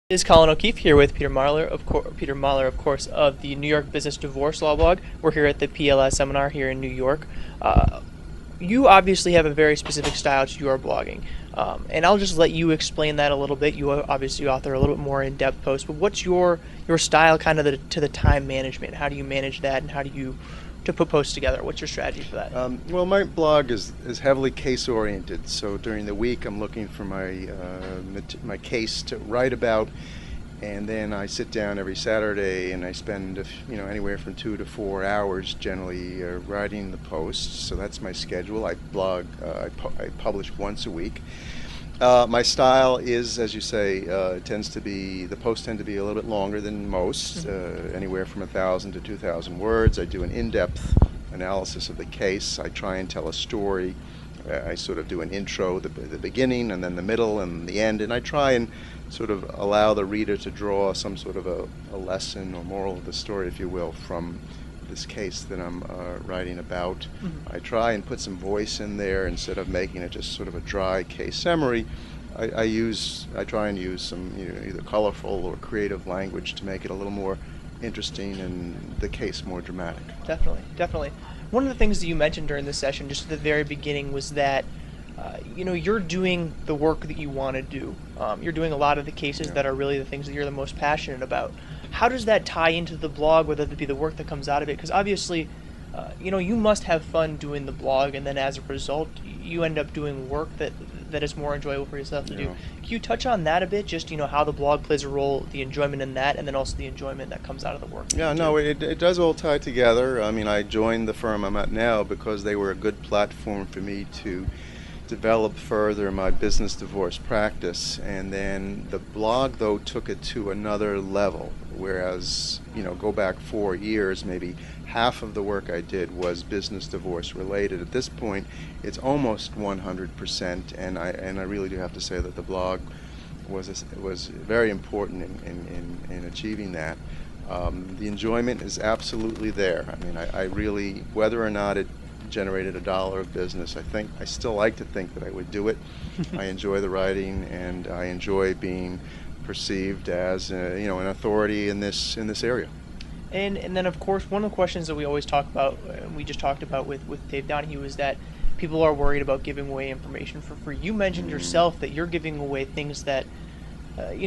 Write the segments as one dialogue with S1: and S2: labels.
S1: This is Colin O'Keefe here with Peter Mahler, of course, of the New York Business Divorce Law Blog. We're here at the PLS seminar here in New York. You obviously have a very specific style to your blogging, and I'll just let you explain that a little bit. You obviously author a little bit more in-depth posts, but what's your style kind of to the time management? How do you manage that, and how do you to put posts together? What's your strategy for that?
S2: Well, my blog is heavily case-oriented, so during the week I'm looking for my case to write about, and then I sit down every Saturday and I spend anywhere from 2 to 4 hours generally writing the posts. So that's my schedule. I blog. I publish once a week. My style is, as you say, the posts tend to be a little bit longer than most, anywhere from 1,000 to 2,000 words. I do an in-depth analysis of the case. I try and tell a story. I sort of do an intro, the beginning, and then the middle, and the end, and I try and sort of allow the reader to draw some sort of a lesson or moral of the story, if you will, from this case that I'm writing about. I try and put some voice in there instead of making it just sort of a dry case summary. I try and use some either colorful or creative language to make it a little more interesting and the case more dramatic.
S1: Definitely. One of the things that you mentioned during this session, just at the very beginning, was that you're doing the work that you want to do. You're doing a lot of the cases that are really the things that you're the most passionate about. How does that tie into the blog, whether it be the work that comes out of it? Because obviously, you must have fun doing the blog, and then as a result, you end up doing work that is more enjoyable for yourself to do. Can you touch on that a bit? Just how the blog plays a role, the enjoyment in that, and then also the enjoyment that comes out of the work.
S2: Yeah, no, it does all tie together. I mean, I joined the firm I'm at now because they were a good platform for me to develop further my business divorce practice, and then the blog though took it to another level, whereas go back 4 years, maybe half of the work I did was business divorce related. At this point it's almost 100%, and I really do have to say that the blog was very important in achieving that. The enjoyment is absolutely there. I mean, I really, whether or not it generated $1 of business, I still like to think that I would do it. I enjoy the writing, and I enjoy being perceived as an authority in this area.
S1: And then of course one of the questions that we always talk about, and we just talked about with Dave Donahue, is that people are worried about giving away information for free. You mentioned yourself that you're giving away things that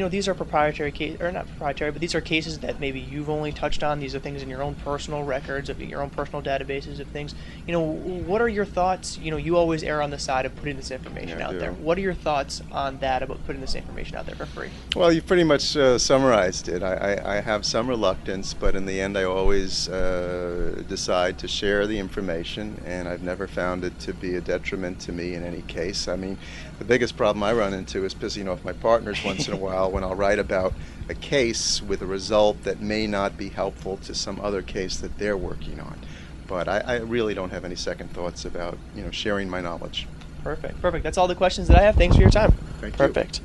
S1: these are proprietary cases, or not proprietary, but these are cases that maybe you've only touched on. These are things in your own personal records, of your own personal databases of things. What are your thoughts? You always err on the side of putting this information out there. What are your thoughts on that, about putting this information out there for free?
S2: Well, you pretty much summarized it. I have some reluctance, but in the end I always decide to share the information, and I've never found it to be a detriment to me in any case. I mean, the biggest problem I run into is pissing off my partners once in a while when I'll write about a case with a result that may not be helpful to some other case that they're working on. But I really don't have any second thoughts about sharing my knowledge.
S1: Perfect. That's all the questions that I have. Thanks for your time.
S2: Thank you.
S1: Perfect.